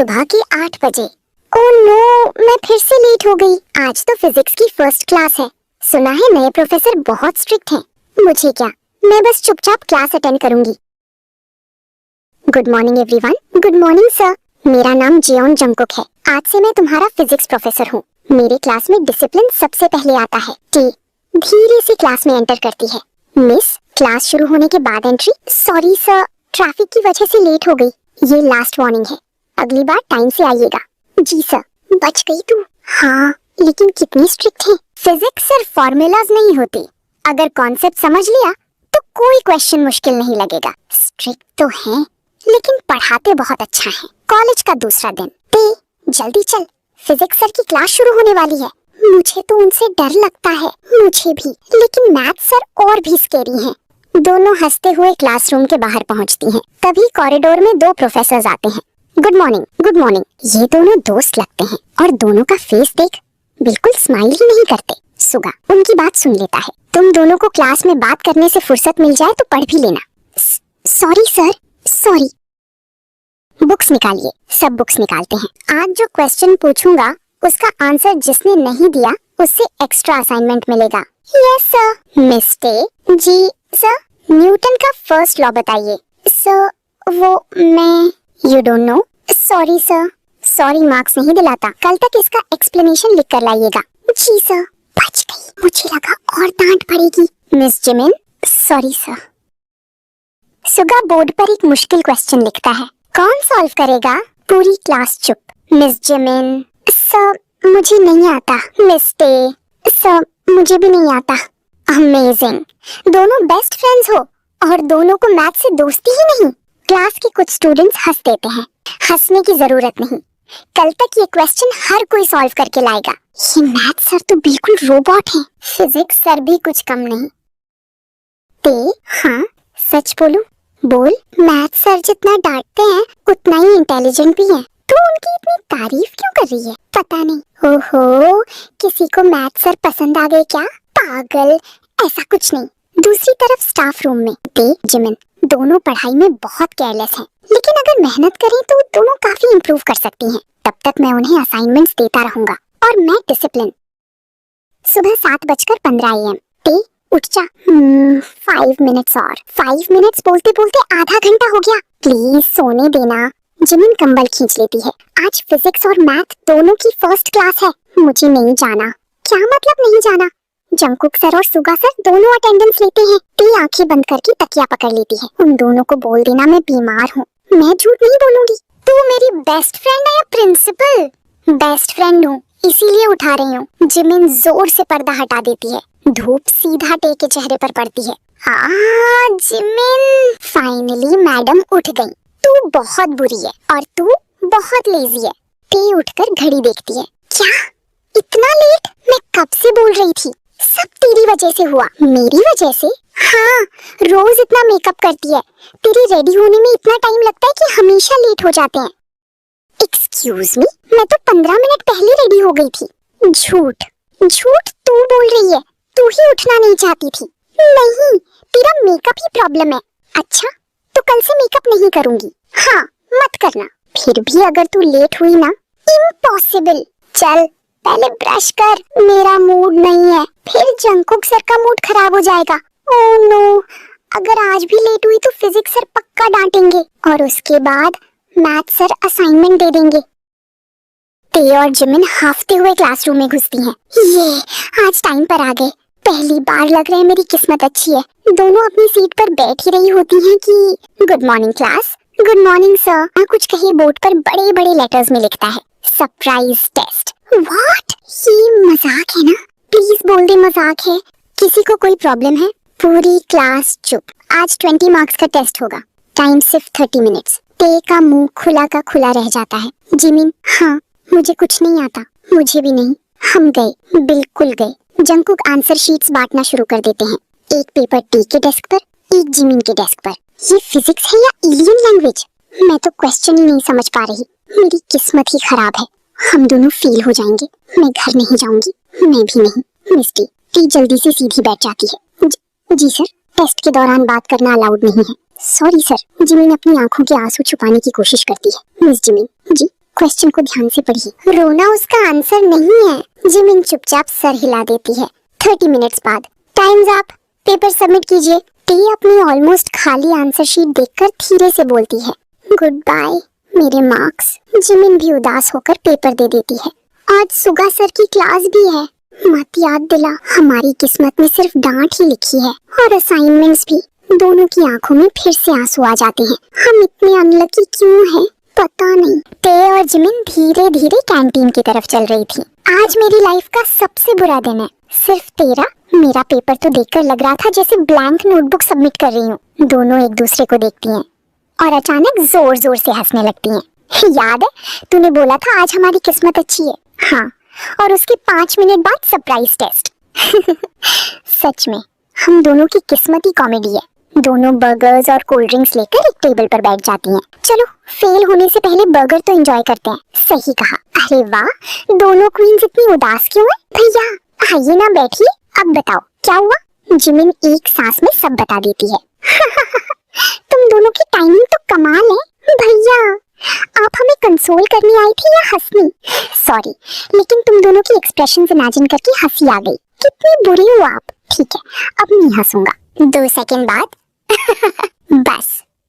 सुबह के 8 बजे। ओह नो, मैं फिर से लेट हो गई। आज तो फिजिक्स की फर्स्ट क्लास है। सुना है नए प्रोफेसर बहुत स्ट्रिक्ट हैं। मुझे क्या, मैं बस चुपचाप क्लास अटेंड करूंगी। Good morning everyone. Good morning sir. मेरा नाम जियोन जंगकुक है। आज से मैं तुम्हारा फिजिक्स प्रोफेसर हूँ। मेरे क्लास में डिसिप्लिन सबसे पहले आता है। टी धीरे से क्लास में एंटर करती है। मिस, क्लास शुरू होने के बाद एंट्री। सॉरी सर, ट्रैफिक की वजह से लेट हो गई। ये लास्ट वार्निंग है, अगली बार टाइम से आइएगा। जी सर। बच गई तू। हाँ, लेकिन कितनी स्ट्रिक्ट है। फिजिक्स सिर्फ फॉर्मूलाज नहीं होती, अगर कॉन्सेप्ट समझ लिया तो कोई क्वेश्चन मुश्किल नहीं लगेगा। स्ट्रिक्ट तो है, लेकिन पढ़ाते बहुत अच्छा है। कॉलेज का दूसरा दिन। ते जल्दी चल, फिजिक्स सर की क्लास शुरू होने वाली है। मुझे तो उनसे डर लगता है। मुझे भी, लेकिन मैथ सर और भी स्केरी हैं। दोनों हंसते हुए क्लासरूम के बाहर पहुंचती हैं। तभी कॉरिडोर में दो प्रोफेसर आते हैं। Good morning. Good morning. ये दोनों दोस्त लगते हैं और दोनों का फेस देख, बिल्कुल स्माइल ही नहीं करते। सुगा उनकी बात सुन लेता है। तुम दोनों को क्लास में बात करने से फुर्सत मिल जाए तो पढ़ भी लेना। Sorry sir, sorry. बुक्स निकालिए। सब बुक्स निकालते हैं। आज जो क्वेश्चन पूछूंगा उसका आंसर जिसने नहीं दिया उससे एक्स्ट्रा असाइनमेंट मिलेगा। Yes sir. मिस्टेक। जी सर। न्यूटन का फर्स्ट लॉ बताइए। सर वो मैं you don't know. Sorry sir. Sorry marks नहीं दिलाता। कल तक इसका एक्सप्लेनेशन लिख कर लाइएगा। जी सर। बच गई, मुझे लगा और डांट पड़ेगी। Miss Jimin. Sorry sir. Suga board पर एक मुश्किल क्वेश्चन लिखता है। कौन सॉल्व करेगा? पूरी क्लास चुप। Miss Jimin. सर मुझे नहीं आता। मिस्टेक। सर मुझे भी नहीं आता। अमेजिंग, दोनों बेस्ट फ्रेंड्स हो और दोनों को मैथ से दोस्ती ही नहीं। क्लास के कुछ स्टूडेंट्स हंस देते हैं। हंसने की जरूरत नहीं, कल तक ये क्वेश्चन हर कोई सॉल्व करके लाएगा। ये मैथ सर तो बिल्कुल रोबोट हैं। फिजिक्स सर भी कुछ कम नहीं। ते हाँ, सच बोलूं? बोल। मैथ सर जितना डांटते हैं उतना ही इंटेलिजेंट भी है। तू उनकी इतनी तारीफ क्यों कर रही है? पता नहीं। ओहो, किसी को मैथ सर पसंद आ गए क्या? पागल, ऐसा कुछ नहीं। दूसरी तरफ स्टाफ रूम में ते जिमिन दोनों पढ़ाई में बहुत केयरलेस हैं, लेकिन अगर मेहनत करें तो दोनों काफी इम्प्रूव कर सकती हैं। तब तक मैं उन्हें असाइनमेंट्स देता रहूंगा और मैं डिसिप्लिन। सुबह 7:15 AM। ते उठ जा। 5 मिनट्स और। 5 मिनट्स बोलते बोलते आधा घंटा हो गया। प्लीज सोने देना। जिमिन कंबल खींच लेती है। आज फिजिक्स और मैथ दोनों की फर्स्ट क्लास है। मुझे नहीं जाना। क्या मतलब नहीं जाना? जंगकुक सर और सुगा सर दोनों अटेंडेंस लेते हैं। ते आंखें बंद करके तकिया पकड़ लेती है। उन दोनों को बोल देना मैं बीमार हूँ। मैं झूठ नहीं बोलूंगी। तू मेरी बेस्ट फ्रेंड है या प्रिंसिपल? बेस्ट फ्रेंड हूँ, इसीलिए उठा रही हूँ। जिमिन जोर से पर्दा हटा देती है। धूप सीधा टे के चेहरे पर पड़ती है। जिमिन। फाइनली मैडम उठ गई। तू बहुत बुरी है और तू बहुत लेजी है। ते उठकर घड़ी देखती है। क्या इतना लेट? मैं कब से बोल रही थी। सब तेरी वजह से हुआ। मेरी वजह से? हाँ, रोज इतना मेकअप करती है। तेरे रेडी होने में इतना टाइम लगता है कि हमेशा लेट हो जाते हैं। एक्सक्यूज मी, मैं तो 15 मिनट पहले रेडी हो गई थी। झूठ। झूठ तू बोल रही है। तू ही उठना नहीं चाहती थी। नहीं, तेरा मेकअप ही प्रॉब्लम है। अच्छा, तो कल से मेकअप नहीं करूंगी। हाँ, मत करना। फिर भी अगर तू लेट हुई ना, इम्पॉसिबल। चल पहले ब्रश कर। मेरा मूड नहीं है, फिर जंगकुक सर का मूड खराब हो जाएगा। ओह नो, अगर आज भी लेट हुई तो फिजिक्स सर पक्का डांटेंगे और उसके बाद मैथ सर असाइनमेंट दे देंगे। ते और जिमिन हाफते हुए क्लासरूम में घुसती हैं। ये आज टाइम पर आ गए। पहली बार लग रहा है मेरी किस्मत अच्छी है। दोनों अपनी सीट पर बैठ ही रही होती हैं कि good morning class. Good morning sir. कुछ कहीं बोर्ड पर बड़े बड़े लेटर्स में लिखता है, सरप्राइज टेस्ट। व्हाट? ये मजाक है ना? प्लीज बोल दे मजाक है। किसी को कोई प्रॉब्लम है? पूरी क्लास चुप। आज 20 मार्क्स का टेस्ट होगा। टाइम सिर्फ 30 मिनट्स। ते का मुंह खुला का खुला रह जाता है। जिमिन, हाँ मुझे कुछ नहीं आता। मुझे भी नहीं। हम गए, बिल्कुल गए। जंगकुक आंसर शीट्स बांटना शुरू कर देते हैं। एक पेपर टी के डेस्क पर, एक जिमिन के डेस्क पर। ये फिजिक्स है या एलियन लैंग्वेज? मैं तो क्वेश्चन ही नहीं समझ पा रही। मेरी किस्मत ही खराब है। हम दोनों फेल हो जाएंगे। मैं घर नहीं जाऊंगी। मैं भी नहीं। मिस्टी। टी जल्दी से सीधी बैठ जाती है। जी सर, टेस्ट के दौरान बात करना अलाउड नहीं है। Sorry sir. जिमिन अपनी आंखों के आंसू छुपाने की कोशिश करती है। मिस जिमिन जी, क्वेश्चन को ध्यान से पढ़िए। रोना उसका आंसर नहीं है। जिमिन चुपचाप सर हिला देती है। 30 मिनट्स बाद टाइम्स अप, पेपर सबमिट कीजिए। टी अपनी ऑलमोस्ट खाली आंसर शीट देखकर धीरे से बोलती है, गुड बाय मेरे मार्क्स। जिमिन भी उदास होकर पेपर दे देती है। आज सुगा सर की क्लास भी है। मत याद दिला, हमारी किस्मत में सिर्फ डांट ही लिखी है और असाइनमेंट्स भी। दोनों की आंखों में फिर से आंसू आ जाते हैं। हम इतने अनलकी क्यों हैं? पता नहीं। टे और जिमिन धीरे धीरे कैंटीन की तरफ चल रही थी। आज मेरी लाइफ का सबसे बुरा दिन है। सिर्फ तेरा। मेरा पेपर तो देखकर लग रहा था जैसे ब्लैंक नोटबुक सबमिट कर रही हूँ। दोनों एक दूसरे को देखती हैं और अचानक जोर जोर से हंसने लगती हैं। याद है तूने बोला था आज हमारी किस्मत अच्छी है? हाँ, और उसके 5 मिनट बाद सरप्राइज टेस्ट। सच में हम दोनों की किस्मत ही कॉमेडी है। दोनों बर्गर्स और कोल्ड ड्रिंक्स लेकर एक टेबल पर बैठ जाती हैं। चलो फेल होने से पहले बर्गर तो एंजॉय करते हैं। सही कहा। अरे वाह, दोनों क्वींस इतनी उदास क्यों है? भैया आइए ना, बैठिए। अब बताओ क्या हुआ? जिमिन एक सांस में सब बता देती है। तुम दोनों की टाइमिंग तो कमाल है। भैया आप हमें कंसोल करने आई थी या हंसनी? सॉरी, लेकिन तुम दोनों की एक्सप्रेशंस इमेजिन करके हंसी आ गई। कितनी बुरी हो आप। ठीक है, अब नहीं हंसूंगा। 2 सेकंड बाद बस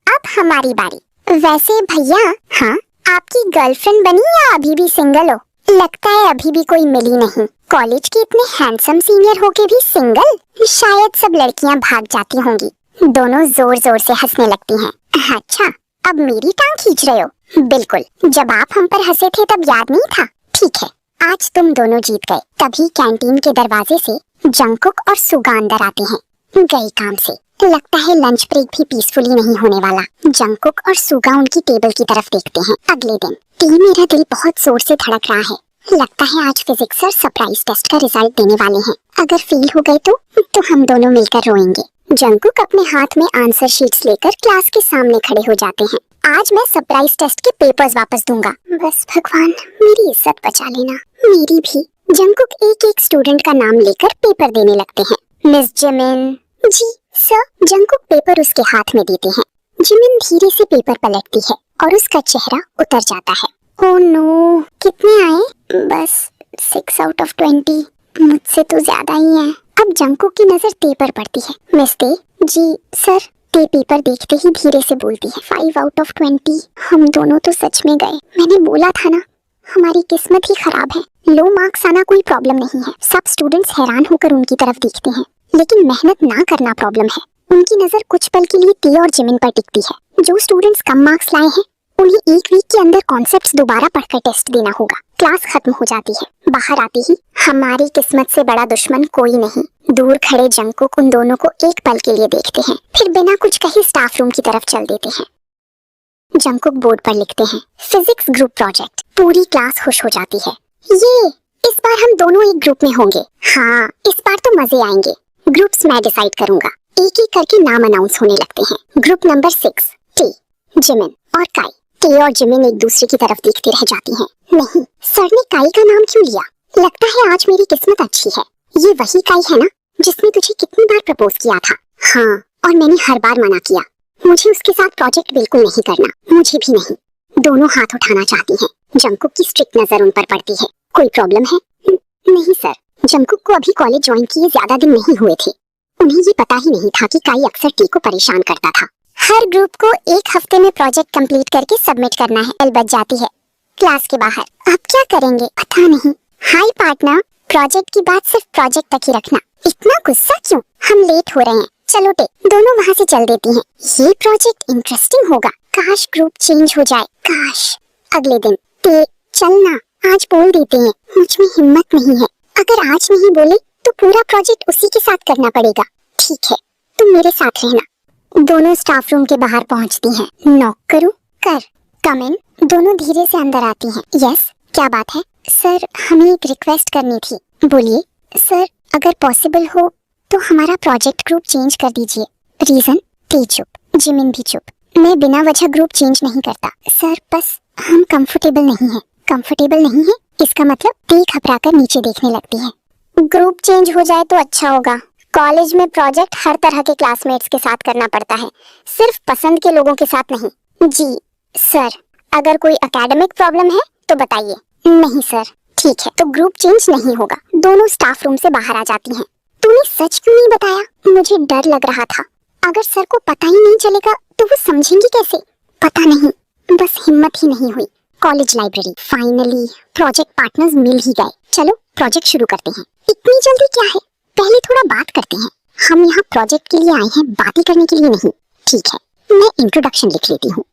अब हमारी बारी। वैसे भैया, हाँ, आपकी गर्लफ्रेंड बनी या अभी भी सिंगल हो? लगता है अभी भी कोई मिली नहीं। कॉलेज के इतने हैंडसम सीनियर होके भी सिंगल? शायद सब लड़कियां भाग जाती होंगी। दोनों जोर जोर से हंसने लगती हैं। अच्छा, अब मेरी टांग खींच रहे हो? बिल्कुल, जब आप हम पर हंसे थे तब याद नहीं था। ठीक है, आज तुम दोनों जीत गए। तभी कैंटीन के दरवाजे से जंगकुक और सुगा अंदर आते हैं। गई काम से। लगता है लंच ब्रेक भी पीसफुली नहीं होने वाला। जंगकुक और सुगा उनकी टेबल की तरफ देखते हैं। अगले दिन मेरा दिल बहुत जोर से धड़क रहा है। लगता है आज फिजिक्स सर सरप्राइज टेस्ट का रिजल्ट देने वाले हैं। अगर फेल हो गए तो हम दोनों मिलकर रोएंगे। जंगकुक अपने हाथ में आंसर शीट्स लेकर क्लास के सामने खड़े हो जाते हैं। आज मैं सरप्राइज टेस्ट के पेपर्स वापस दूंगा। बस भगवान मेरी इज्जत बचा लेना। मेरी भी। जंगकुक एक एक स्टूडेंट का नाम लेकर पेपर देने लगते हैं। Miss Jimin. जी सर। जंगकुक पेपर उसके हाथ में देते हैं। जिमिन धीरे से पेपर पलटती है और उसका चेहरा उतर जाता है। ओह नो, कितने आए? बस 6 आउट ऑफ 20। मुझसे तो ज्यादा ही है। अब जंगकुक की नजर टे पर पड़ती है। मिस टे। जी सर। टे पेपर देखते ही धीरे से बोलती है, 5 आउट ऑफ 20। हम दोनों तो सच में गए। मैंने बोला था ना, हमारी किस्मत ही खराब है। लो मार्क्स आना कोई प्रॉब्लम नहीं है। सब स्टूडेंट्स हैरान होकर उनकी तरफ देखते हैं, लेकिन मेहनत ना करना प्रॉब्लम है। उनकी नजर कुछ पल के लिए टे और जिमिन पर टिकती है। जो स्टूडेंट्स कम मार्क्स लाए हैं उन्हें 1 वीक के अंदर कॉन्सेप्ट्स दोबारा पढ़कर टेस्ट देना होगा। क्लास खत्म हो जाती है। बाहर आते ही हमारी किस्मत से बड़ा दुश्मन कोई नहीं। दूर खड़े जंगकुक उन दोनों को एक पल के लिए देखते हैं, फिर बिना कुछ कहे स्टाफ रूम की तरफ चल देते हैं। जंगकुक बोर्ड पर लिखते हैं, फिजिक्स ग्रुप प्रोजेक्ट। पूरी क्लास खुश हो जाती है। ये इस बार हम दोनों एक ग्रुप में होंगे। हाँ, इस बार तो मजे आएंगे। ग्रुप्स मैं डिसाइड करूंगा। एक एक करके नाम अनाउंस होने लगते हैं। ग्रुप नंबर 6 टी, जिमिन और काई। टे और जिमिन एक दूसरे की तरफ देखते रह जाती हैं। नहीं, सर ने काई का नाम क्यों लिया? लगता है आज मेरी किस्मत अच्छी है। ये वही काई है ना जिसने तुझे कितनी बार प्रपोज किया था? हाँ, और मैंने हर बार मना किया। मुझे उसके साथ प्रोजेक्ट बिल्कुल नहीं करना। मुझे भी नहीं। दोनों हाथ उठाना चाहती हैं। जंगकुक की स्ट्रिक्ट नजर उन पर पड़ती है। कोई प्रॉब्लम है? नहीं सर। जंगकुक को अभी कॉलेज ज्वाइन किए ज्यादा दिन नहीं हुए थे। उन्हें ये पता ही नहीं था कि काई अक्सर टी को परेशान करता था। हर ग्रुप को 1 हफ्ते में प्रोजेक्ट कंप्लीट करके सबमिट करना है। बेल बज जाती है क्लास के बाहर। अब क्या करेंगे पता नहीं। हाय पार्टनर, प्रोजेक्ट की बात सिर्फ प्रोजेक्ट तक ही रखना। इतना गुस्सा क्यों? हम लेट हो रहे हैं। चलो टे, दोनों वहाँ से चल देती हैं। ये प्रोजेक्ट इंटरेस्टिंग होगा। काश ग्रुप चेंज हो जाए, काश। अगले दिन टे, चलना, आज बोल देते हैं। मुझ में हिम्मत नहीं है। अगर आज नहीं बोले तो पूरा प्रोजेक्ट उसी के साथ करना पड़ेगा। ठीक है, तुम मेरे साथ रहना। दोनों स्टाफ रूम के बाहर पहुंचती हैं। नॉक करूं? कर। कम इन। दोनों धीरे से अंदर आती हैं। यस, क्या बात है? सर, हमें एक रिक्वेस्ट करनी थी। बोलिए। सर, अगर पॉसिबल हो तो हमारा प्रोजेक्ट ग्रुप चेंज कर दीजिए। रीजन? टे चुप, जिमिन भी चुप। मैं बिना वजह ग्रुप चेंज नहीं करता सर, बस हम कंफर्टेबल नहीं हैं। कंफर्टेबल नहीं है इसका मतलब? टे घबराकर नीचे देखने लगती है। ग्रुप चेंज हो जाए तो अच्छा होगा। कॉलेज में प्रोजेक्ट हर तरह के क्लासमेट्स के साथ करना पड़ता है, सिर्फ पसंद के लोगों के साथ नहीं। जी सर, अगर कोई एकेडमिक प्रॉब्लम है तो बताइए। नहीं सर। ठीक है, तो ग्रुप चेंज नहीं होगा, दोनों स्टाफ रूम से बाहर आ जाती हैं। तूने सच क्यों नहीं बताया? मुझे डर लग रहा था, अगर सर को पता ही नहीं चलेगा तो वो समझेंगे कैसे? पता नहीं, बस हिम्मत ही नहीं हुई। College library, finally project partners मिल ही गए। चलो प्रोजेक्ट शुरू करते हैं। इतनी जल्दी क्या है, पहले थोड़ा बात करते हैं। हम यहाँ प्रोजेक्ट के लिए आए हैं, बातें करने के लिए नहीं। ठीक है, मैं इंट्रोडक्शन लिख लेती हूँ।